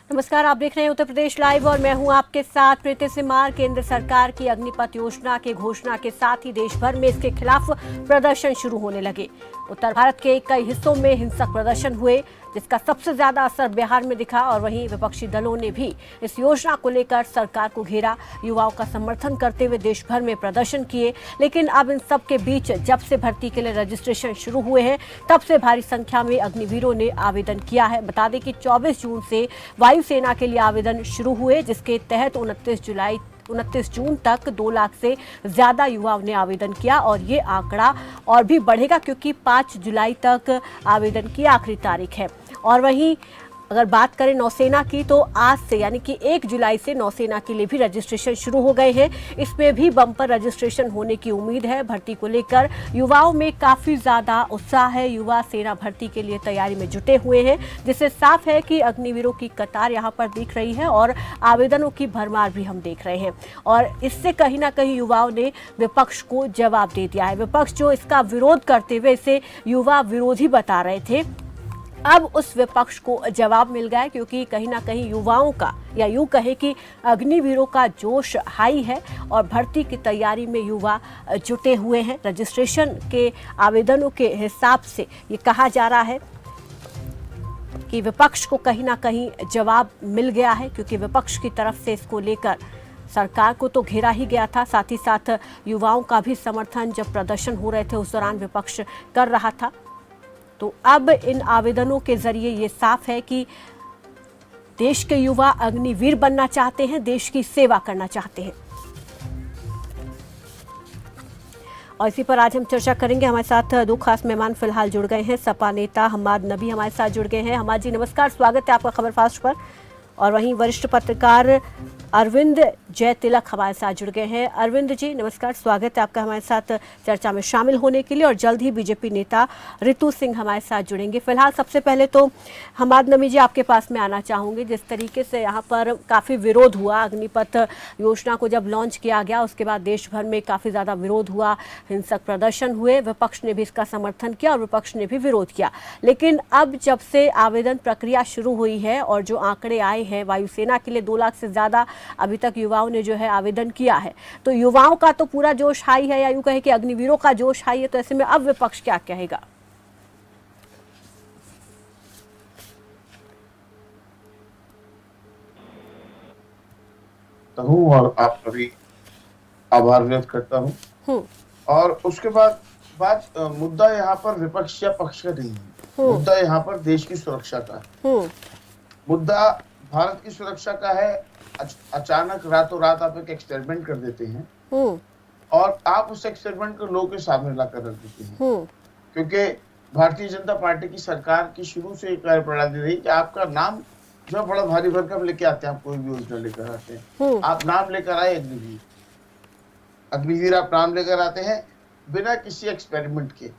नमस्कार, आप देख रहे हैं उत्तर प्रदेश लाइव और मैं हूं आपके साथ प्रीति सिमार। केंद्र सरकार की अग्निपथ योजना के घोषणा के साथ ही देश भर में इसके खिलाफ प्रदर्शन शुरू होने लगे। उत्तर भारत के कई हिस्सों में हिंसक प्रदर्शन हुए, जिसका सबसे ज्यादा असर बिहार में दिखा और वहीं विपक्षी दलों ने भी इस योजना को लेकर सरकार को घेरा, युवाओं का समर्थन करते हुए देश भर में प्रदर्शन किए। लेकिन अब इन सब के बीच जब से भर्ती के लिए रजिस्ट्रेशन शुरू हुए हैं, तब से भारी संख्या में अग्निवीरों ने आवेदन किया है। बता दें कि 24 जून से वायुसेना के लिए आवेदन शुरू हुए, जिसके तहत 29 जून तक 2 लाख से ज्यादा युवाओं ने आवेदन किया और ये आंकड़ा और भी बढ़ेगा, क्योंकि 5 जुलाई तक आवेदन की आखिरी तारीख है। और वहीं अगर बात करें नौसेना की, तो आज से यानी कि 1 जुलाई से नौसेना के लिए भी रजिस्ट्रेशन शुरू हो गए हैं। इसमें भी बम्पर रजिस्ट्रेशन होने की उम्मीद है। भर्ती को लेकर युवाओं में काफी ज्यादा उत्साह है। युवा सेना भर्ती के लिए तैयारी में जुटे हुए हैं, जिससे साफ है कि अग्निवीरों की कतार यहां पर दिख रही है और आवेदनों की भरमार भी हम देख रहे हैं। और इससे कहीं ना कहीं युवाओं ने विपक्ष को जवाब दे दिया है। विपक्ष जो इसका विरोध करते हुए इसे युवा विरोधी बता रहे थे, अब उस विपक्ष को जवाब मिल गया, क्योंकि कहीं ना कहीं युवाओं का, या यूं कहे कि अग्निवीरों का जोश हाई है और भर्ती की तैयारी में युवा जुटे हुए हैं। रजिस्ट्रेशन के आवेदनों के हिसाब से ये कहा जा रहा है कि विपक्ष को कहीं ना कहीं जवाब मिल गया है, क्योंकि विपक्ष की तरफ से इसको लेकर सरकार को तो घेरा ही गया था, साथ ही साथ युवाओं का भी समर्थन जब प्रदर्शन हो रहे थे उस दौरान विपक्ष कर रहा था। तो अब इन आवेदनों के जरिए ये साफ है कि देश के युवा अग्निवीर बनना चाहते हैं, देश की सेवा करना चाहते हैं। और इसी पर आज हम चर्चा करेंगे। हमारे साथ 2 खास मेहमान फिलहाल जुड़ गए हैं। सपा नेता हम्माद नबी हमारे साथ जुड़ गए हैं। हम्माद जी नमस्कार, स्वागत है आपका खबर फास्ट पर। और वहीं वरिष्ठ पत्रकार अरविंद जय तिलक हमारे साथ जुड़ गए हैं। अरविंद जी नमस्कार, स्वागत है आपका हमारे साथ चर्चा में शामिल होने के लिए। और जल्द ही बीजेपी नेता रितु सिंह हमारे साथ जुड़ेंगे। फिलहाल सबसे पहले तो हम्माद नबी जी आपके पास में आना चाहूँगी। जिस तरीके से यहाँ पर काफ़ी विरोध हुआ, अग्निपथ योजना को जब लॉन्च किया गया उसके बाद देश भर में काफ़ी ज़्यादा विरोध हुआ, हिंसक प्रदर्शन हुए, विपक्ष ने भी इसका समर्थन किया और विपक्ष ने भी विरोध किया। लेकिन अब जब से आवेदन प्रक्रिया शुरू हुई है और जो आंकड़े आए हैं, वायुसेना के लिए 2 लाख से ज़्यादा अभी तक युवाओं ने जो है आवेदन किया है, तो युवाओं का तो पूरा जोश हाई है, या यूं कहे कि अग्निवीरों का जोश हाई है। तो ऐसे में अब विपक्ष क्या कहेगा? हूँ और आपका भी आभार व्यक्त करता हूँ। और उसके बाद मुद्दा यहाँ पर विपक्ष या पक्ष का नहीं है, मुद्दा यहाँ पर देश की सुरक्षा का है। मुद्दा भारत की सुरक्षा का है। अचानक रातों रात आप एक एक्सपेरिमेंट कर देते हैं और आप उस एक्सपेरिमेंट को लोगों के सामने लाकर रख देते हैं, क्योंकि भारतीय जनता पार्टी की सरकार की शुरू से एक कार्यप्रणाली रही कि आपका नाम जो बड़ा भारी भरकम लेके आते हैं, आप कोई भी योजना लेकर आते हैं, आप नाम लेकर आए अग्निवीर आप नाम लेकर आते हैं, बिना किसी एक्सपेरिमेंट के,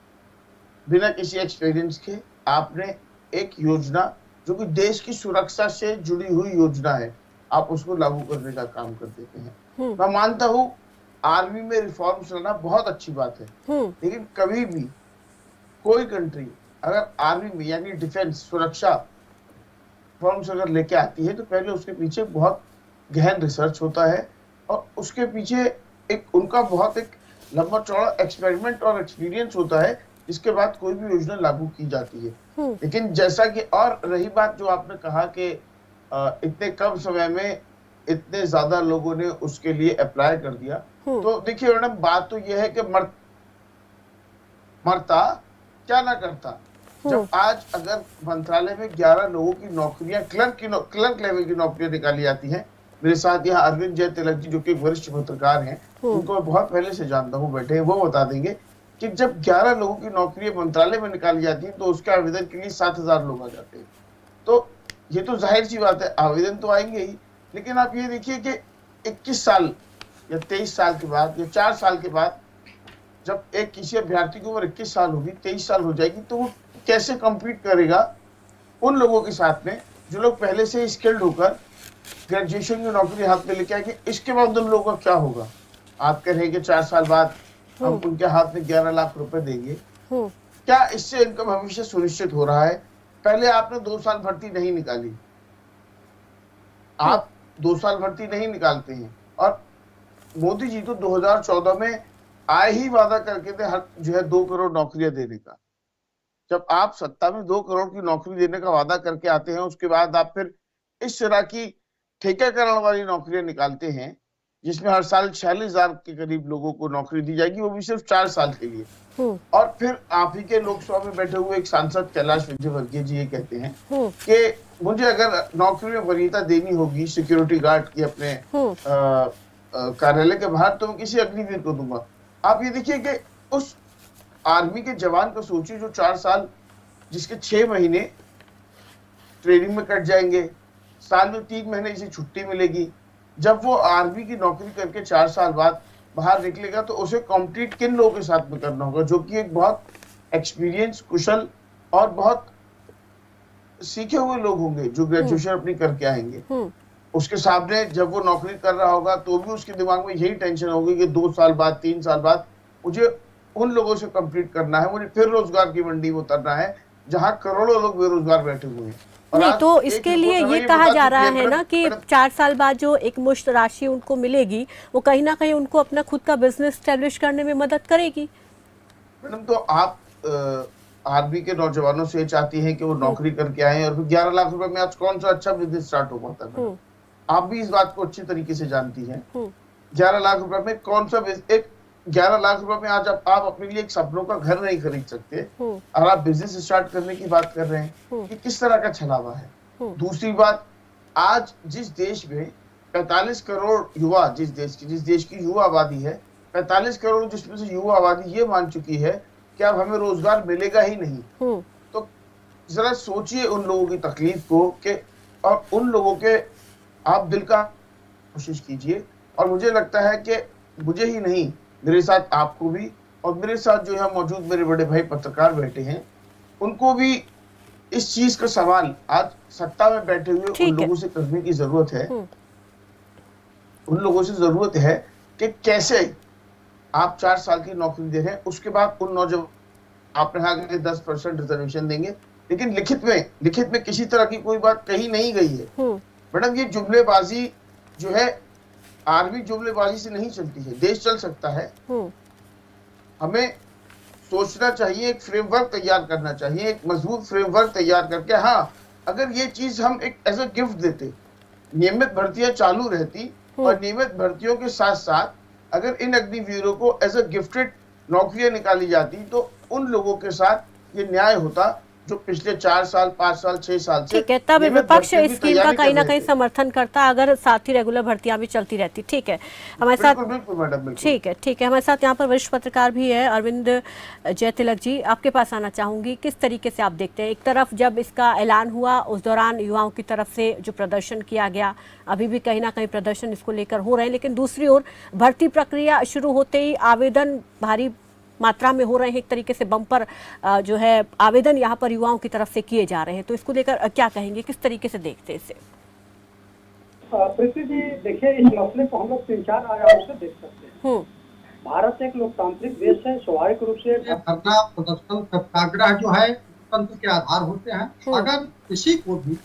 बिना किसी एक्सपीरियंस के आपने एक योजना जो कि देश की सुरक्षा से जुड़ी हुई योजना है, आप उसको लागू करने का काम कर देते हैं। मैं मानता हूँ आर्मी में रिफॉर्म्स लाना बहुत अच्छी बात है, लेकिन कभी भी कोई कंट्री अगर आर्मी में यानी डिफेंस सुरक्षा रिफॉर्म्स अगर लेके आती है, तो पहले उसके पीछे बहुत गहन रिसर्च होता है और उसके पीछे एक उनका बहुत एक लंबा चौड़ा एक्सपेरिमेंट और एक्सपीरियंस होता है, जिसके बाद कोई भी योजना लागू की जाती है। लेकिन जैसा कि, और रही बात जो आपने कहा कि इतने कम समय में इतने ज्यादा लोगों ने उसके लिए अप्लाई कर दिया, तो देखिए मैडम, बात तो यह है कि मरता क्या ना करता। जब आज अगर मंत्रालय में 11 लोगों की नौकरियां क्लर्क लेवल की नौकरियां निकाली जाती हैं, मेरे साथ यहाँ अरविंद जय तिलक जी जो कि वरिष्ठ पत्रकार हैं, उनको मैं बहुत पहले से जानता हूँ, बैठे हैं, वो बता देंगे कि जब 11 लोगों की नौकरी मंत्रालय में निकाली जाती है तो उसके आवेदन के लिए 7,000 लोग आ जाते हैं। तो ये तो जाहिर सी बात है, आवेदन तो आएंगे ही। लेकिन आप ये देखिए कि 21 साल या 23 साल के बाद या 4 साल के बाद जब एक किसी अभ्यर्थी की उम्र 21 साल होगी, 23 साल हो जाएगी, तो वो कैसे कम्पीट करेगा उन लोगों के साथ में जो लोग पहले से स्किल्ड होकर ग्रेजुएशन की नौकरी हाथ में लेके आएंगे। इसके बाद उन लोगों का क्या होगा? आप कह रहे हैं कि 4 साल बाद हम उनके हाथ में 11 लाख रुपए देंगे, क्या इससे इनका भविष्य सुनिश्चित हो रहा है? पहले आपने 2 साल भर्ती नहीं निकाली, आप 2 साल भर्ती नहीं निकालते हैं। और मोदी जी तो 2014 में आए ही वादा करके थे हर जो है 2 करोड़ नौकरियां देने का। जब आप सत्ता में 2 करोड़ की नौकरी देने का वादा करके आते हैं, उसके बाद आप फिर इस तरह की ठेकेकरण वाली नौकरियां निकालते हैं, जिसमें हर साल 46,000 के करीब लोगों को नौकरी दी जाएगी, वो भी सिर्फ 4 साल के लिए। और फिर आप ही के लोकसभा में बैठे हुए एक सांसद कैलाश विजयवर्गीय जी ये कहते हैं कि मुझे अगर नौकरी में वरीयता देनी होगी सिक्योरिटी गार्ड की अपने कार्यालय के बाहर, तो मैं किसी अग्निवीर को दूंगा। आप ये देखिए कि उस आर्मी के जवान को सोचिए जो 4 साल, जिसके 6 महीने ट्रेनिंग में कट जाएंगे, साल में 3 महीने इसे छुट्टी मिलेगी। जब वो आर्मी की नौकरी करके 4 साल बाद बाहर निकलेगा तो उसे कॉम्पिटिट किन लोगों के साथ में करना होगा, जो कि एक बहुत एक्सपीरियंस, कुशल और बहुत सीखे हुए लोग होंगे जो ग्रेजुएशन अपनी करके आएंगे। उसके सामने जब वो नौकरी कर रहा होगा तो भी उसके दिमाग में यही टेंशन होगी कि 2 साल बाद, 3 साल बाद मुझे उन लोगों से कम्पीट करना है, मुझे फिर रोजगार की मंडी में उतरना है जहां करोड़ों लोग बेरोजगार बैठे हुए हैं। और नहीं, आज तो एक इसके रिपोर्ट लिए हमें ये ये कहा बता जा चुकी रहा है, है ना कि 4 साल बाद जो एक मुश्त राशि उनको मिलेगी वो कहीं ना कहीं उनको अपना खुद का बिजनेस स्टैब्लिश करने में मदद करेगी। मैडम, तो आप आर्मी के नौजवानों से चाहती हैं कि वो नौकरी करके आए, और फिर 11 लाख रुपए में आज कौन सा अच्छा बिजनेस स्टार्ट हो पाता है? आप भी इस बात को अच्छी तरीके से जानती हैं। 11 लाख रुपए में कौन सा एक 11 लाख रुपए में आज आप अपने लिए एक सपनों का घर नहीं खरीद सकते, और आप बिजनेस स्टार्ट करने की बात कर रहे हैं। ये किस तरह का छलावा है? दूसरी बात, आज जिस देश में 45 करोड़ युवा, जिस देश की युवा आबादी है 45 करोड़, जिसमें से युवा आबादी ये मान चुकी है कि अब हमें रोजगार मिलेगा ही नहीं, तो जरा सोचिए उन लोगों की तकलीफ को कि, और उन लोगों के आप दिल का कोशिश कीजिए। और मुझे लगता है कि मुझे ही नहीं, मेरे साथ आपको भी, और मेरे साथ जो यहाँ मौजूद मेरे बड़े भाई पत्रकार बैठे हैं, उनको भी इस चीज का सवाल आज सत्ता में बैठे हुए उन लोगों से करने की जरूरत है। उन लोगों से जरूरत है कि कैसे आप 4 साल की नौकरी दे रहे हैं, उसके बाद उन नौजवान, आपने कहा कि 10% रिजर्वेशन देंगे, लेकिन लिखित में किसी तरह की कोई बात कही नहीं गई है। मैडम, ये जुमलेबाजी जो है, आर्मी जुमलेबाजी से नहीं चलती है, देश चल सकता है। हमें सोचना चाहिए, एक फ्रेमवर्क तैयार करना चाहिए, एक मजबूत फ्रेमवर्क तैयार करके, हाँ, अगर ये चीज हम एक एज अ गिफ्ट देते, नियमित भर्तियां चालू रहती, और नियमित भर्तियों के साथ साथ अगर इन अग्निवीरों को एज अ गिफ्टेड नौकरियां निकाली जाती, तो उन लोगों के साथ ये न्याय होता जो पिछले 4 साल, 5 साल, 6 साल से। ठीक है, तब विपक्ष इस स्कीम का कहीं ना कहीं समर्थन करता अगर साथ ही रेगुलर भर्तियां भी चलती रहती। ठीक है, हमारे साथ, बिल्कुल मैडम, ठीक है, हमारे साथ यहाँ पर वरिष्ठ पत्रकार भी है अरविंद जयतिलक जी, आपके पास आना चाहूंगी। किस तरीके से आप देखते हैं, एक तरफ जब इसका ऐलान हुआ उस दौरान युवाओं की तरफ से जो प्रदर्शन किया गया, अभी भी कहीं ना कहीं प्रदर्शन इसको लेकर हो रहे हैं, लेकिन दूसरी ओर भर्ती प्रक्रिया शुरू होते ही आवेदन भारी मात्रा में हो रहे हैं, एक तरीके से बम्पर जो है आवेदन यहाँ पर युवाओं की तरफ से किए जा रहे हैं, तो इसको लेकर क्या कहेंगे, किस तरीके से देखते हैं इसे? प्रीति जी, देखिए, इस मसले को हम लोग 3-4 आयामों से देख सकते हैं। भारत एक लोकतांत्रिक देश है, स्वाभाविक रूप से धरना, प्रदर्शन, सत्याग्रह जो है तंत्र के आधार होते हैं। अगर किसी को भी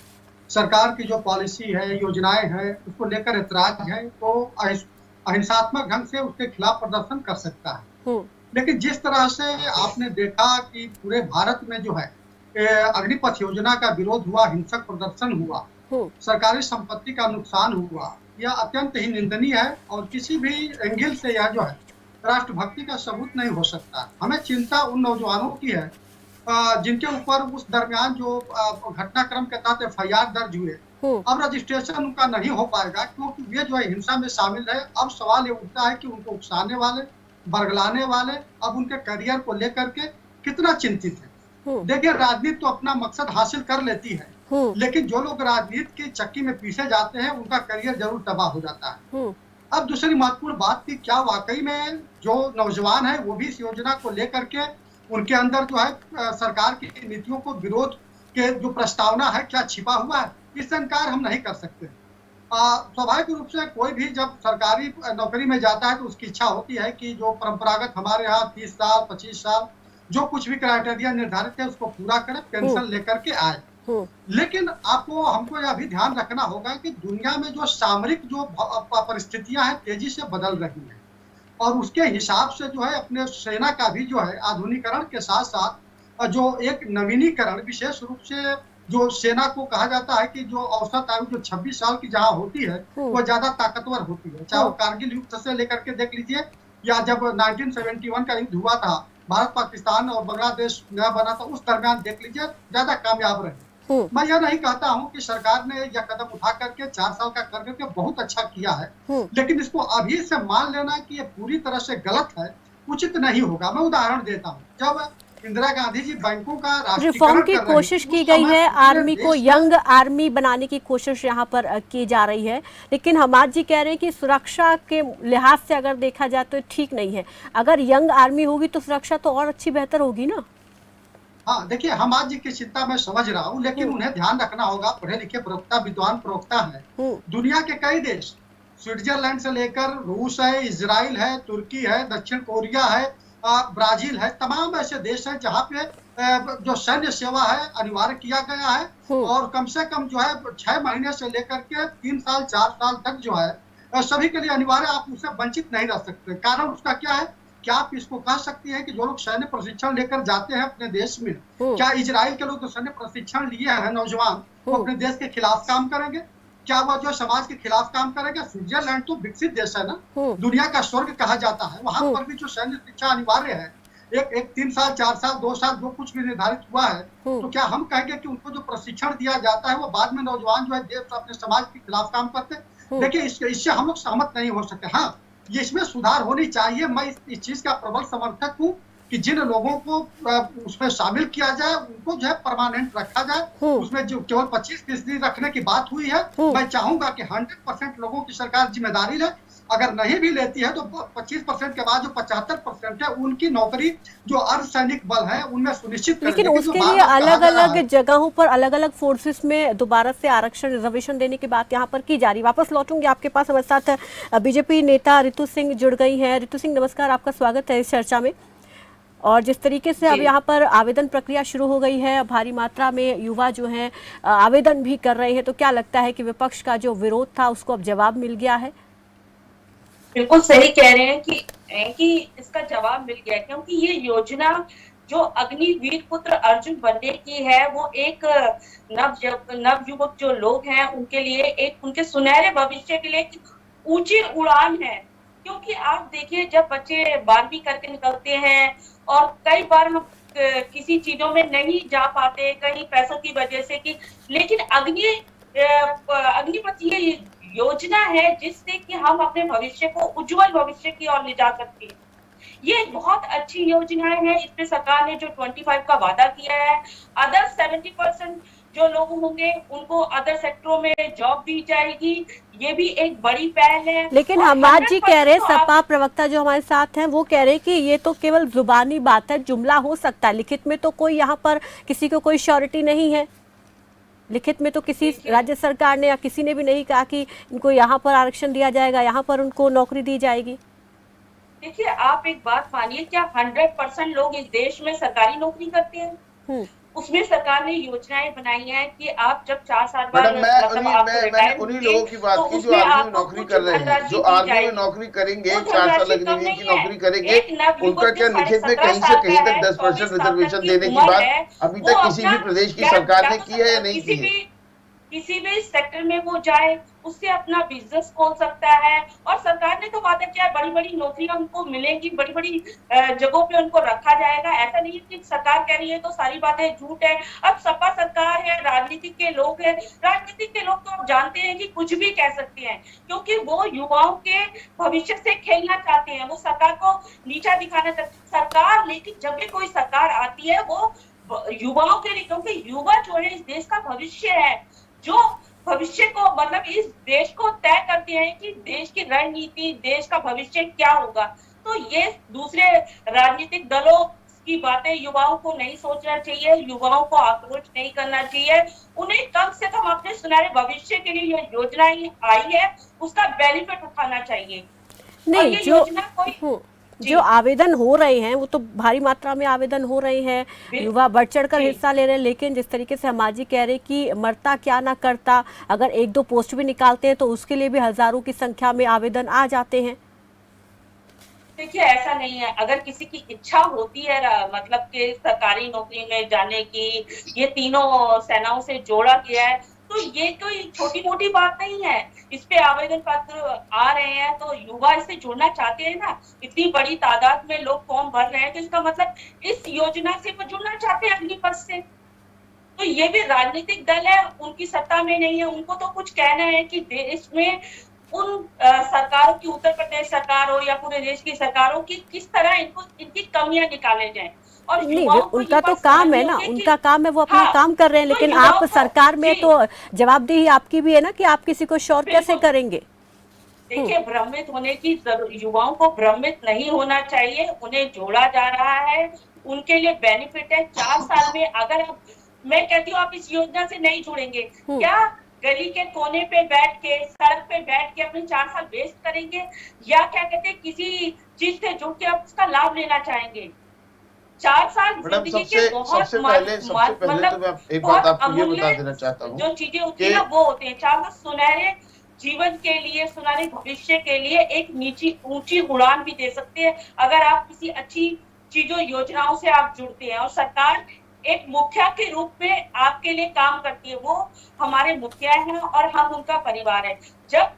सरकार की जो पॉलिसी है, योजनाएं हैं, उसको लेकर एतराज है तो अहिंसात्मक ढंग से उसके खिलाफ प्रदर्शन कर सकता है। लेकिन जिस तरह से आपने देखा कि पूरे भारत में जो है अग्निपथ योजना का विरोध हुआ, हिंसक प्रदर्शन हुआ, सरकारी संपत्ति का नुकसान हुआ, यह अत्यंत ही निंदनीय है और किसी भी एंगल से यह जो है राष्ट्रभक्ति का सबूत नहीं हो सकता। हमें चिंता उन नौजवानों की है जिनके ऊपर उस दरमियान जो घटनाक्रम के तहत FIR दर्ज हुए, अब रजिस्ट्रेशन उनका नहीं हो पाएगा क्योंकि वे जो है हिंसा में शामिल है। अब सवाल ये उठता है कि उनको उकसाने वाले, बरगलाने वाले अब उनके करियर को लेकर के कितना चिंतित है। देखिए, राजनीति तो अपना मकसद हासिल कर लेती है, लेकिन जो लोग राजनीति की चक्की में पीछे जाते हैं उनका करियर जरूर तबाह हो जाता है। अब दूसरी महत्वपूर्ण बात की, क्या वाकई में जो नौजवान है वो भी इस योजना को लेकर के उनके अंदर जो है सरकार की नीतियों को विरोध के जो प्रस्तावना है क्या छिपा हुआ है? इससे इनकार हम नहीं कर सकते। स्वाभाविक रूप से कोई भी जब सरकारी नौकरी में जाता है तो उसकी इच्छा होती है कि जो परंपरागत हमारे यहाँ 30 साल 25 साल जो कुछ भी क्राइटेरिया निर्धारित है उसको पूरा करे, पेंशन लेकर के आए। लेकिन आपको हमको यह भी ध्यान रखना होगा कि दुनिया में जो सामरिक जो परिस्थितियां हैं तेजी से बदल रही हैं और उसके हिसाब से जो है अपने सेना का भी जो है आधुनिकीकरण के साथ साथ जो एक नवीनीकरण, विशेष रूप से जो सेना को कहा जाता है कि जो औसत आयु जो 26 साल की जहां होती है वो ज्यादा ताकतवर होती है। चाहे वो कारगिल युद्ध से लेकर के देख लीजिए या जब 1971 का युद्ध हुआ था, भारत पाकिस्तान और बांग्लादेश नया बना था, उस दरमियान देख लीजिए ज्यादा कामयाब रहे। मैं यह नहीं कहता हूं कि सरकार ने यह कदम उठा करके 4 साल का कर करके बहुत अच्छा किया है, लेकिन इसको अभी से मान लेना कि ये पूरी तरह से गलत है, उचित नहीं होगा। मैं उदाहरण देता हूं, जब इंदिरा गांधी जी बैंकों का रिफॉर्म की कोशिश की गई है, आर्मी को यंग आर्मी बनाने की कोशिश यहाँ पर की जा रही है, लेकिन हमाद जी कह रहे हैं कि सुरक्षा के लिहाज से अगर देखा जाए तो ठीक नहीं है। अगर यंग आर्मी होगी तो सुरक्षा तो और अच्छी बेहतर होगी ना। हाँ देखिए, हमाद जी की चिंता मैं समझ रहा हूँ, लेकिन उन्हें ध्यान रखना होगा, पढ़े लिखे प्रवक्ता विद्वान प्रवक्ता है, दुनिया के कई देश, स्विट्जरलैंड से लेकर रूस है, इजराइल है, तुर्की है, दक्षिण कोरिया है, ब्राजील है, तमाम ऐसे देश हैं जहाँ पे जो सैन्य सेवा है अनिवार्य किया गया है और कम से कम जो है 6 महीने से लेकर के 3 साल 4 साल तक जो है सभी के लिए अनिवार्य, आप उससे वंचित नहीं रह सकते। कारण उसका क्या है, क्या आप इसको कह सकती है कि जो लोग सैन्य प्रशिक्षण लेकर जाते हैं अपने देश में, क्या इजराइल के लोग जो सैन्य प्रशिक्षण लिए हैं नौजवान, वो अपने देश के खिलाफ काम करेंगे? क्या वह जो समाज के खिलाफ काम करेगा? स्विट्जरलैंड तो विकसित देश है ना, दुनिया का स्वर्ग कहा जाता है, वहां पर भी जो सैन्य शिक्षा अनिवार्य है, एक 3 साल 4 साल 2 साल जो कुछ भी निर्धारित हुआ है, तो क्या हम कहेंगे कि उनको जो प्रशिक्षण दिया जाता है वो बाद में नौजवान जो है देश अपने समाज के खिलाफ काम करते? देखिए इससे हम लोग सहमत नहीं हो सकते। हाँ, ये इसमें सुधार होनी चाहिए। मैं इस चीज का प्रबल समर्थक हूँ कि जिन लोगों को उसमें शामिल किया जाए उनको जो है परमानेंट रखा जाए। उसमें जो केवल 25% रखने की बात हुई है, मैं चाहूंगा कि 100% लोगों की सरकार जिम्मेदारी ले, अगर नहीं भी लेती है तो 25% के बाद जो 75% है उनकी नौकरी जो अर्धसैनिक बल है उनमें सुनिश्चित करें। लेकिन उसके लिए अलग अलग जगहों पर अलग अलग फोर्सेस में दोबारा से आरक्षण रिजर्वेशन देने की बात यहाँ पर की जा रही है। वापस लौटूंगी आपके पास, हमारे साथ बीजेपी नेता रितु सिंह जुड़ गई हैं। रितु सिंह नमस्कार, आपका स्वागत है इस चर्चा में। और जिस तरीके से अब यहाँ पर आवेदन प्रक्रिया शुरू हो गई है, भारी मात्रा में युवा जो हैं आवेदन भी कर रहे हैं, तो क्या लगता है कि विपक्ष का जो विरोध था उसको अब जवाब मिल गया है? बिल्कुल सही कह रहे हैं कि इसका जवाब मिल गया, क्योंकि ये योजना जो अग्निवीर पुत्र अर्जुन बनने की है वो एक नवयुवक जो लोग हैं उनके लिए, एक उनके सुनहरे भविष्य के लिए ऊंची उड़ान है। क्योंकि आप देखिए, जब बच्चे 12वीं करके निकलते हैं और कई बार हम किसी चीजों में नहीं जा पाते, कहीं पैसों की वजह से कि, लेकिन अग्निपथ ये योजना है जिससे कि हम अपने भविष्य को उज्जवल भविष्य की ओर ले जा सकते हैं। ये एक बहुत अच्छी योजना है। इसमें सरकार ने जो 25 का वादा किया है, अदर 70% जो लोग होंगे उनको अदर सेक्टरों में जॉब दी जाएगी, ये भी एक बड़ी पहल है। लेकिन हमाद जी कह रहे हैं, सपा प्रवक्ता जो हमारे साथ हैं वो कह रहे हैं कि ये तो केवल जुबानी बात है, जुमला हो सकता है, लिखित में तो कोई यहाँ पर किसी को कोई श्योरिटी नहीं है। लिखित में तो किसी राज्य सरकार ने या किसी ने भी नहीं कहा कि इनको यहाँ पर आरक्षण दिया जाएगा, यहाँ पर उनको नौकरी दी जाएगी। देखिए, आप एक बात मानिए, क्या 100% लोग इस देश में सरकारी नौकरी करते हैं? उसमें सरकार ने योजनाएं बनाई हैं कि आप जब 4 साल बाद मैंने उन्हीं लोगों की बात की जो आर्मी में नौकरी कर रहे हैं, जो आर्मी में नौकरी करेंगे, 4 साल अग्निवीर की नौकरी करेंगे, उनका क्या लिखित में कहीं से कहीं तक 10% रिजर्वेशन देने की बात अभी तक किसी भी प्रदेश की सरकार ने की है या नहीं की है? किसी भी सेक्टर में वो जाए, उससे अपना बिजनेस खोल सकता है। और सरकार ने तो वादा किया है, बड़ी बड़ी नौकरियां उनको मिलेंगी, बड़ी बड़ी जगहों पे उनको रखा जाएगा। ऐसा नहीं है कि सरकार कह रही है तो सारी बातें झूठ है। अब सपा सरकार है, राजनीतिक के लोग हैं, राजनीतिक के लोग तो आप जानते हैं कि कुछ भी कह सकते हैं, क्योंकि वो युवाओं के भविष्य से खेलना चाहते हैं, वो सरकार को नीचा दिखाना चाहते हैं। सरकार, लेकिन जब भी कोई सरकार आती है वो युवाओं के लिए, क्योंकि युवा जो है इस देश का भविष्य है, जो भविष्य को मतलब इस देश को तय करते हैं कि देश की रणनीति, देश का भविष्य क्या होगा। तो ये दूसरे राजनीतिक दलों की बातें युवाओं को नहीं सोचना चाहिए, युवाओं को आक्रोश नहीं करना चाहिए। उन्हें कम से कम अपने सुनहरे भविष्य के लिए ये योजना आई है उसका बेनिफिट उठाना चाहिए। नहीं, ये योजना कोई जो आवेदन हो रहे हैं वो तो भारी मात्रा में आवेदन हो रहे हैं, युवा बढ़ चढ़कर हिस्सा ले रहे हैं, लेकिन जिस तरीके से हमारे जी कह रहे हैं कि मरता क्या ना करता, अगर 1-2 पोस्ट भी निकालते हैं तो उसके लिए भी हजारों की संख्या में आवेदन आ जाते हैं। देखिए ऐसा नहीं है, अगर किसी की इच्छा होती है मतलब कि सरकारी नौकरी में जाने की, ये तीनों सेनाओं से जोड़ा गया है, तो ये कोई छोटी मोटी बात नहीं है। इस पे आवेदन पत्र आ रहे हैं तो युवा इससे जुड़ना चाहते हैं ना, इतनी बड़ी तादाद में लोग फॉर्म भर रहे हैं तो इसका मतलब इस योजना से वो जुड़ना चाहते हैं अग्निपथ से। तो ये भी राजनीतिक दल है, उनकी सत्ता में नहीं है, उनको तो कुछ कहना है कि देश में उन सरकारों की, उत्तर प्रदेश सरकार हो या पूरे देश की सरकार हो, कि किस तरह इनकी कमियां निकाले जाए। और नहीं, उनका तो काम है ना, उनका काम है, वो अपना काम कर रहे हैं, लेकिन आप सरकार में तो जवाबदेही आपकी भी है ना कि आप किसी को श्योर कैसे करेंगे। देखिए भ्रमित होने की, युवाओं को भ्रमित नहीं होना चाहिए, उन्हें जोड़ा जा रहा है, उनके लिए बेनिफिट है। 4 साल में अगर मैं कहती हूँ आप इस योजना से नहीं जुड़ेंगे, क्या गली के कोने पे बैठ के, सड़क पे बैठ के अपने 4 साल वेस्ट करेंगे, या क्या कहते हैं किसी चीज से जुड़ के आप उसका लाभ लेना चाहेंगे? 4 साल जिंदगी के सबसे पहले तो मैं एक बात आपको ये बता देना चाहता हूँ, जो चीजें होती है ना वो होते हैं 4 साल सुनहरे जीवन के लिए, सुनहरे भविष्य के लिए एक ऊंची उड़ान भी दे सकते हैं अगर आप किसी अच्छी चीजों, योजनाओं से आप जुड़ते हैं। और सरकार एक मुखिया के रूप में आपके लिए काम करती है, वो हमारे मुखिया हैं और हम उनका परिवार है। जब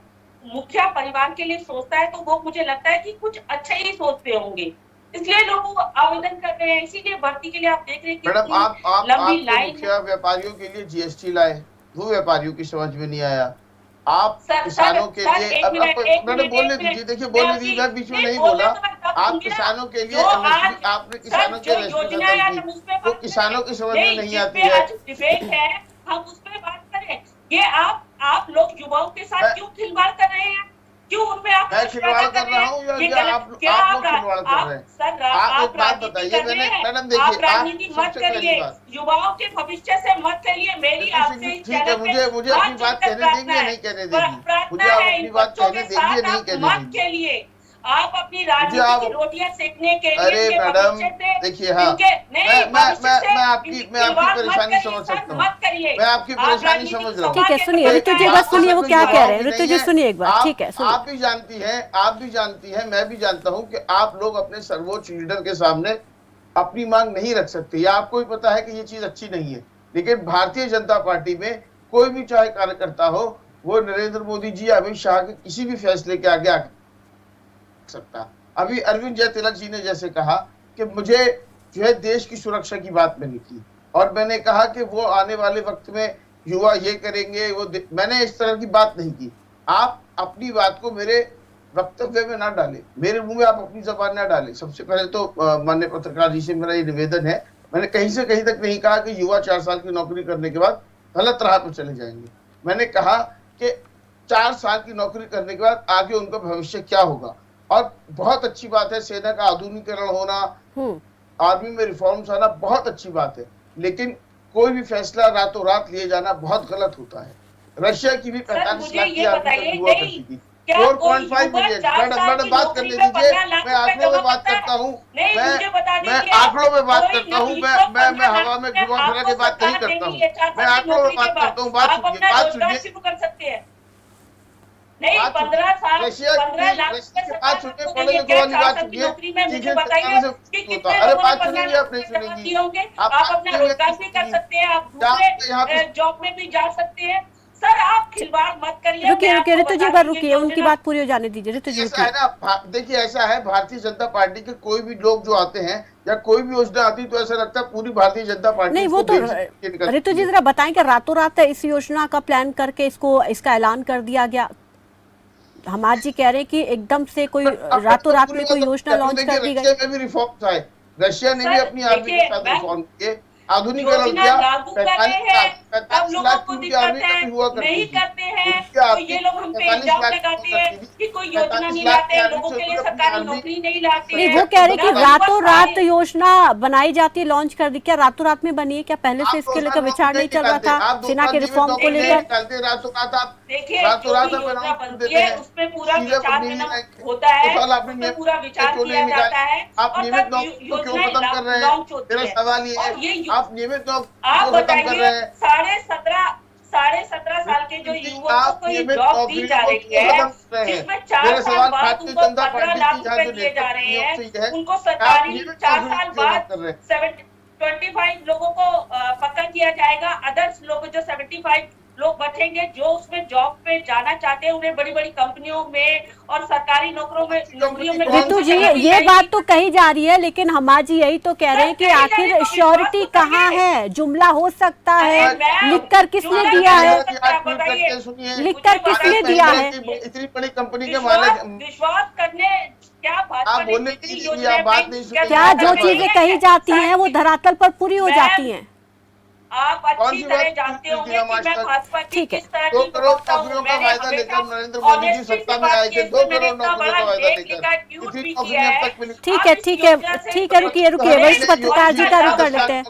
मुखिया परिवार के लिए सोचता है तो वो मुझे लगता है कि कुछ अच्छा ही सोचते होंगे, इसलिए लोग आवेदन कर रहे हैं। इसीलिए भर्ती के लिए आप देख रहे हैं कि मैडम आप लंबी लाइन। मुखिया व्यापारियों के लिए जीएसटी लाए, वो व्यापारियों की समझ में नहीं आया। आप किसानों के लिए, अब मैंने बोलने दीजिए, देखिए बोलने दीजिए, मैं बीच में नहीं बोला। आप किसानों के लिए आपने किसानों के वो किसानों की समझ में नहीं आती है। डिबेट है, हम उस पर बात करें। ये आप लोग युवाओं के साथ क्यों खिलवाड़ कर रहे हैं? क्यों उनमें आप खिलवाड़ कर रहा हूँ या आप लोग खिलवाड़ कर रहे हैं? सर आप एक बात बताइए, मैडम देखिए, आप राजनीति मत करिए, युवाओं के भविष्य से मत करिए। मेरी आपसे ठीक है, मुझे अपनी बात कहने देंगे, नहीं कहने देंगी, मुझे आप अपनी बात कहने देंगे, नहीं कहने देंगी के लिए आप अपनी राजनीति की रोटियां सेकने के लिए। अरे मैडम देखिए, हाँ मैं आपकी परेशानी समझ सकता हूँ, मैं आपकी परेशानी समझ रहा हूँ। ठीक है, सुनिए ऋतु जी, बस सुनिए वो क्या कह रहे हैं। ऋतु जी सुनिए एक बार, ठीक है। आप भी जानती हैं, मैं भी जानता हूँ कि आप लोग अपने सर्वोच्च लीडर के सामने अपनी मांग नहीं रख सकते, या आपको भी पता है कि ये चीज अच्छी नहीं है। लेकिन भारतीय जनता पार्टी में कोई भी चाहे कार्यकर्ता हो, वो नरेंद्र मोदी जी, अमित शाह के किसी भी फैसले के आगे सकता। अभी अरविंद जय तिलक जी ने जैसे कहा कि मुझे जो है देश की सुरक्षा की बात मैंने की, और मैंने कहा कि वो आने वाले वक्त में युवा ये करेंगे, मैंने इस तरह की बात नहीं की। आप अपनी बात को मेरे वक्तव्य में ना डालें, मेरे मुंह में आप अपनी जबान ना डालें। सबसे पहले तो माननीय पत्रकार जी से मेरा ये निवेदन है, मैंने कहीं से कहीं तक नहीं कहा कि युवा 4 साल की नौकरी करने के बाद गलत राह पर चले जाएंगे। मैंने कहा कि 4 साल की नौकरी करने के बाद आगे उनका भविष्य क्या होगा। और बहुत अच्छी बात है सेना का आधुनिकीकरण होना, आर्मी में रिफॉर्म्स आना, बहुत अच्छी बात है, लेकिन कोई भी फैसला रातों रात लिए जाना बहुत गलत होता है। रशिया की भी 45 लाख की आर्मी हुआ करती थी, 4.5 मिलियन। मैडम बात करने दीजिए, मैं आंकड़ों में बात करता हूँ, मैं आंकड़ों में बात करता हूँ, मैं हवा में घुमा फिरा के बात नहीं करता हूँ, मैं आंकड़ों में बात करता हूँ। बात सुनिए, नहीं 15 साल 15 लाख पढ़े लिखे वाली बात सुनिए, अरे बात सुनिए, आप नहीं सुनेंगी, आप अपना रोजगार भी कर सकते हैं, आप दूसरे जॉब में भी जा सकते हैं। सर आप खिलवाड़ मत करिए। रुकिए ऋतु जी, बार रुकिए, उनकी बात पूरी हो जाने दीजिए। ऋतु जी ऐसा है ना, देखिए ऐसा है, भारतीय जनता पार्टी के कोई भी लोग जो आते हैं या कोई भी योजना आती है तो ऐसा लगता है पूरी भारतीय जनता पार्टी नहीं। वो तो ऋतु जी जरा बताएं कि रातों रात इस योजना का प्लान करके इसका ऐलान कर दिया गया। हमारे जी कह रहे हैं कि एकदम से कोई रातों रात में कोई योजना लॉन्च कर दी गई। रशिया में भी रिफॉर्म्स आए, रशिया ने भी अपनी आर्मी के साथ रिफॉर्म किए, आधुनिकीकरण किया। 45 लाख की आर्मी का भी हुआ करती थी। हैं तो ये लोग हम पे इल्जाम लगाते हैं कि कोई योजना नहीं लाते, लोगों के लिए सरकारी नौकरी नहीं लाते। नहीं, वो कह रहे कि रातों रात योजना बनाई जाती है, लॉन्च कर दी। क्या रातों रात में बनी है? क्या पहले से इसके लेकर विचार नहीं चल रहा था सेना के रिफॉर्म को लेकर? देखिए जो भी योजना बनती है उसमें पूरा विचार होता है, उसमें पूरा विचार किया जाता है और तब योजनाएं लॉन्च होती है। और ये आप नियमित आप बताइए 17.5 साल के जो युवकों को ये जॉब दी जा रही है, जिसमें 4 साल बाद उनको 15 लाख रुपए दिए जा रहे हैं, उनको सरकारी 4 साल बाद 25 लोगों को पक्का किया जाएगा। अदर्स लोग जो 75 लोग बचेंगे जो उसमें जॉब पे जाना चाहते हैं, उन्हें बड़ी बड़ी कंपनियों में और सरकारी नौकरियों में रितु जी, ये बात तो कही जा रही है, लेकिन हमारी यही तो कह रहे हैं कि आखिर श्योरिटी कहाँ है? जुमला हो सकता है, लिखकर किसने दिया है? लिखकर किसने दिया है? इतनी बड़ी कंपनी के मालिक विश्वास करने क्या आप बोलने की बात नहीं सुनी। क्या जो चीजें कही जाती हैं वो धरातल पर पूरी हो जाती हैं? आप अच्छी तरह जानते होंगे कि मैं भाजपा की किस तरह की 2 करोड़ नौकरियों का वायदा लेकर नरेंद्र मोदी जी सत्ता में आए थे। 2 करोड़ नौकरियों का वायदा लेकर इतनी नौकरियां अब तक मिली। ठीक है, रुकिए वरिष्ठ पत्रकार जी का रुख कर लेते हैं।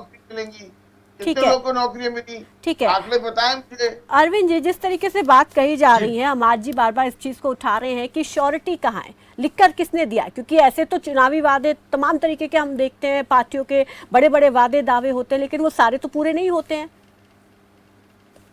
ठीक है, लोगों को नौकरियां मिली, ठीक है। आंकड़े बताएं मुझे। अरविंद जी, जिस तरीके से बात कही जा रही है, अमाज जी बार बार इस चीज को उठा रहे हैं कि श्योरिटी कहाँ है, लिखकर किसने दिया? क्योंकि ऐसे तो चुनावी वादे तमाम तरीके के हम देखते हैं, पार्टियों के बड़े बड़े वादे दावे होते हैं, लेकिन वो सारे तो पूरे नहीं होते हैं।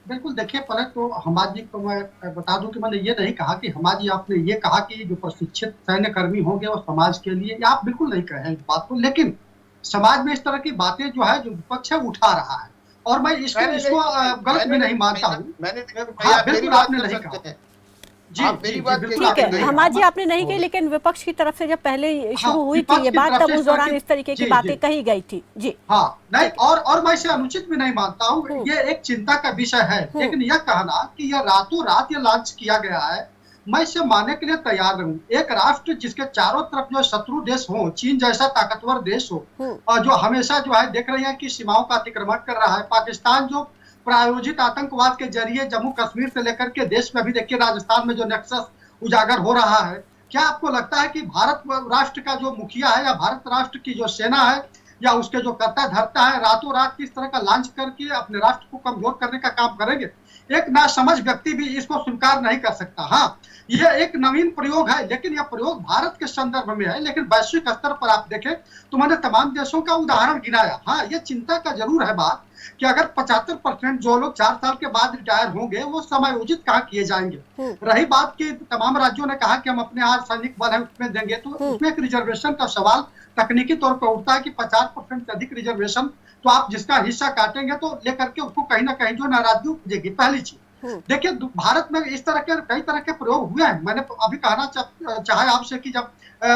बिल्कुल, देखिए पहले तो हमाद जी को मैं बता दूं कि मैंने ये नहीं कहा कि हमाद जी आपने ये कहा कि जो प्रशिक्षित सैन्य कर्मी होंगे वो समाज के लिए, या आप बिल्कुल नहीं कहे इस बात को, लेकिन समाज में इस तरह की बातें जो है जो विपक्ष है उठा रहा है, और मैं इसको गलत भी नहीं मानता हूँ। बिल्कुल आपने नहीं कहा। जी, ठीक है हमाद जी, आपने नहीं कही, लेकिन विपक्ष की तरफ से जब पहले शुरू हुई थी ये बात, तब उस दौरान इस तरीके की बातें कही गई थी। जी हाँ, नहीं, और मैं इसे अनुचित भी नहीं मानता हूँ, ये एक चिंता का विषय है, लेकिन यह कहना कि यह रातों रात ये लॉन्च किया गया है, मैं इसे मानने के लिए तैयार रहूं। एक राष्ट्र जिसके चारों तरफ जो शत्रु देश हो, चीन जैसा ताकतवर देश हो, और जो हमेशा जो है देख रहे हैं कि सीमाओं का अतिक्रमण कर रहा है, पाकिस्तान जो प्रायोजित आतंकवाद के जरिए जम्मू कश्मीर से लेकर के देश में, अभी देखिए राजस्थान में जो नेक्सस उजागर हो रहा है, क्या आपको लगता है कि भारत राष्ट्र का जो मुखिया है या भारत राष्ट्र की जो सेना है या उसके जो कर्ता धर्ता है रातों रात किस तरह का लॉन्च करके अपने राष्ट्र को कमजोर करने का काम करेंगे? एक नासमझ व्यक्ति भी इसको स्वीकार नहीं कर सकता। हाँ, यह एक नवीन प्रयोग है, लेकिन यह प्रयोग भारत के संदर्भ में है, लेकिन वैश्विक स्तर पर आप देखें तो मैंने तमाम देशों का उदाहरण गिनाया। हाँ, ये चिंता का जरूर है बात कि अगर 75% जो लोग 4 साल के बाद रिटायर होंगे वो समायोजित कहाँ किए जाएंगे। रही बात कि तमाम राज्यों ने कहा कि हम अपने सैनिक बल है उसमें देंगे, तो उसमें एक रिजर्वेशन का सवाल तकनीकी तौर पर उठता है कि 50% से अधिक रिजर्वेशन तो आप जिसका हिस्सा काटेंगे तो लेकर के उसको कहीं ना कहीं जो नाराजगी उपजेगी। पहली चीज देखिए, भारत में इस तरह के कई तरह के प्रयोग हुए हैं। मैंने अभी कहना चाहे आपसे कि जब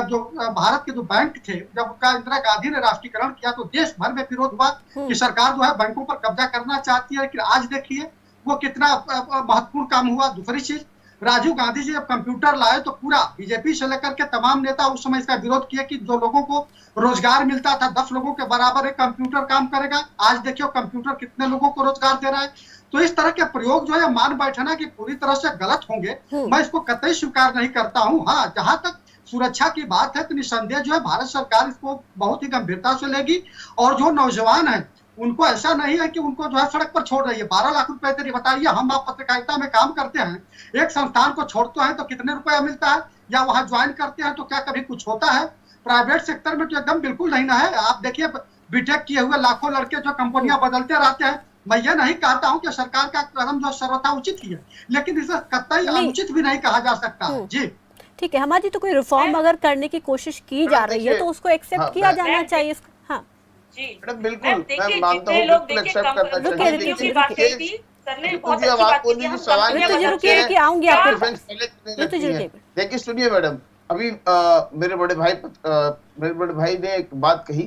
जो भारत के जो बैंक थे, जब इंदिरा गांधी ने राष्ट्रीयकरण किया तो देश भर में विरोध हुआ कि सरकार जो है बैंकों पर कब्जा करना चाहती है, लेकिन आज देखिए वो कितना महत्वपूर्ण काम हुआ। दूसरी चीज, राजीव गांधी जी जब कंप्यूटर लाए तो पूरा बीजेपी से लेकर के तमाम नेता उस समय इसका विरोध किया कि जो लोगों को रोजगार मिलता था 10 लोगों के बराबर एक कंप्यूटर काम करेगा। आज देखियो कंप्यूटर कितने लोगों को रोजगार दे रहा है। तो इस तरह के प्रयोग जो है मान बैठना कि पूरी तरह से गलत होंगे, मैं इसको कतई स्वीकार नहीं करता हूँ। हाँ, जहां तक सुरक्षा की बात है तो निसंदेह जो है भारत सरकार इसको बहुत ही गंभीरता से लेगी, और जो नौजवान है उनको ऐसा नहीं है कि उनको जो है सड़क पर छोड़ रही है। 12 लाख रुपए तेरी बताइए, हम आप पत्रकारिता में काम करते हैं, एक संस्थान को छोड़ते हैं तो कितने रुपया मिलता है, या वहां ज्वाइन करते हैं तो क्या कभी कुछ होता है? प्राइवेट सेक्टर में तो एकदम बिल्कुल नहीं ना है। आप देखिए बीटेक किए हुए लाखों लड़के जो कंपनियां बदलते रहते हैं। मैं ये नहीं कहता हूं कि सरकार का कदम जो सर्वथा उचित ही है, लेकिन इसे कतई अनुचित भी नहीं कहा जा सकता। जी ठीक है, हमारी तो कोई रिफॉर्म अगर करने की कोशिश की जा रही है तो उसको एक्सेप्ट किया जाना चाहिए। हाँ जी बिल्कुल, मैं मानता हूँ, बिल्कुल एक्सेप्ट करना चाहिए। देखिए सुनिए मैडम, अभी मेरे बड़े भाई ने एक बात कही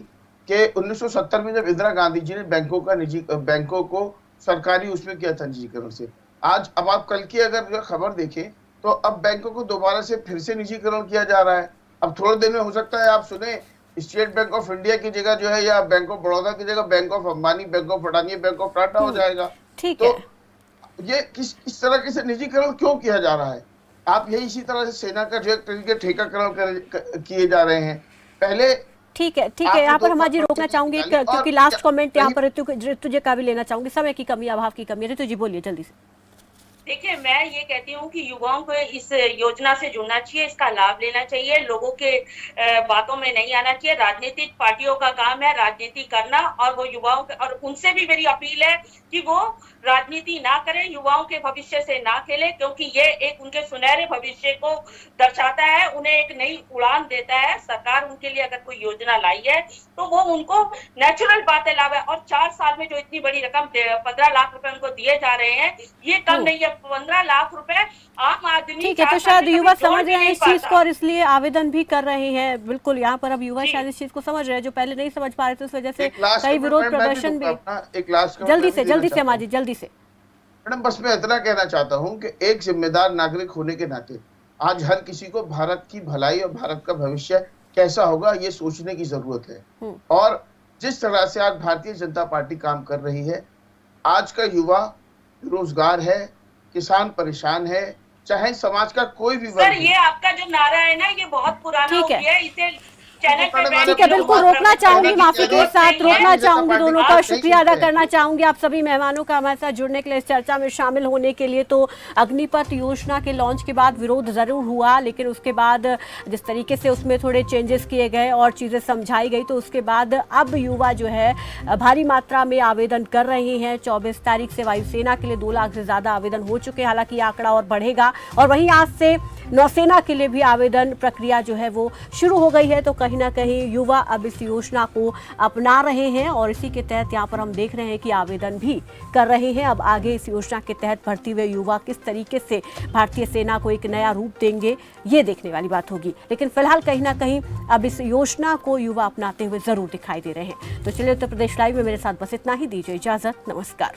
कि 1970 में जब इंदिरा गांधी जी ने बैंकों को सरकारी उसमें किया था निजीकरण से, आज अब आप कल की अगर खबर देखें तो अब बैंकों को दोबारा से फिर से निजीकरण किया जा रहा है। अब थोड़े दिन में हो सकता है आप सुने स्टेट बैंक ऑफ इंडिया की जगह जो है, या बैंक ऑफ बड़ौदा की जगह bank of Ambani, bank of Adani, bank of Tata हो जाएगा। ठीक तो है, ये किस तरह से निजीकरण क्यों किया जा रहा है? आप यही इसी तरह से सेना का जो एक तरीके ठेकाकरण किए जा रहे हैं। पहले ठीक है यहाँ पर हम आज रोकना चाहूंगी क्योंकि लास्ट कमेंट यहाँ पर ऋतु जी का भी लेना चाहूंगी। समय की कमी, अभाव की कमी। ऋतु जी बोलिए जल्दी से। देखिए, मैं ये कहती हूँ कि युवाओं को इस योजना से जुड़ना चाहिए, इसका लाभ लेना चाहिए, लोगों के बातों में नहीं आना चाहिए। राजनीतिक पार्टियों का काम है राजनीति करना, और वो युवाओं के, और उनसे भी मेरी अपील है कि वो राजनीति ना करें, युवाओं के भविष्य से ना खेलें, क्योंकि ये एक उनके सुनहरे भविष्य को दर्शाता है, उन्हें एक नई उड़ान देता है। सरकार उनके लिए अगर कोई योजना लाई है तो वो उनको नेचुरल बात है लाभ है। और 4 साल में जो इतनी बड़ी रकम 15 लाख रुपए उनको दिए जा रहे हैं, ये कम नहीं है। 15 लाख रुपए आम आदमी, ठीक है, तो शायद युवा समझ रहे हैं इस चीज को और इसलिए आवेदन भी कर रहे हैं। बिल्कुल, यहाँ पर अब युवा शायद इस चीज को समझ रहे हैं, जो पहले नहीं समझ पा रहे थे, उस वजह से कई विरोध प्रदर्शन भी। जल्दी से अमाजी, जल्दी से। मैडम, बस मैं इतना कहना चाहता हूँ कि एक जिम्मेदार नागरिक होने के नाते आज हर किसी को भारत की भलाई और भारत का भविष्य कैसा होगा ये सोचने की जरूरत है। और जिस तरह से आज भारतीय जनता पार्टी काम कर रही है, आज का युवा बेरोजगार है, किसान परेशान है, चाहे समाज का कोई भी सर, ये आपका जो नारा है ना, ये बहुत पुराना हो गया है। इसे चैनल पे ठीक है, बिल्कुल रोकना चाहूंगी, माफी के साथ रोकना चाहूंगी दोनों का। शुक्रिया अदा करना चाहूंगी आप सभी मेहमानों का हमारे साथ जुड़ने के लिए, इस चर्चा में शामिल होने के लिए। तो अग्निपथ योजना के लॉन्च के बाद विरोध जरूर हुआ, लेकिन उसके बाद जिस तरीके से उसमें थोड़े चेंजेस किए गए और चीजें समझाई गई, तो उसके बाद अब युवा जो है भारी मात्रा में आवेदन कर रहे हैं। 24 तारीख से वायुसेना के लिए 2 लाख से ज्यादा आवेदन हो चुके हैं, हालांकि आंकड़ा और बढ़ेगा। और वहीं आज से नौसेना के लिए भी आवेदन प्रक्रिया जो है वो शुरू हो गई है। तो कहीं ना कहीं युवा अब इस योजना को अपना रहे हैं और इसी के तहत यहाँ पर हम देख रहे हैं कि आवेदन भी कर रहे हैं। अब आगे इस योजना के तहत भर्ती हुए युवा किस तरीके से भारतीय सेना को एक नया रूप देंगे, ये देखने वाली बात होगी। लेकिन फिलहाल कहीं ना कहीं अब इस योजना को युवा अपनाते हुए जरूर दिखाई दे रहे हैं। तो चलिए, उत्तर प्रदेश लाइव में मेरे साथ बस इतना ही। दीजिए इजाजत, नमस्कार।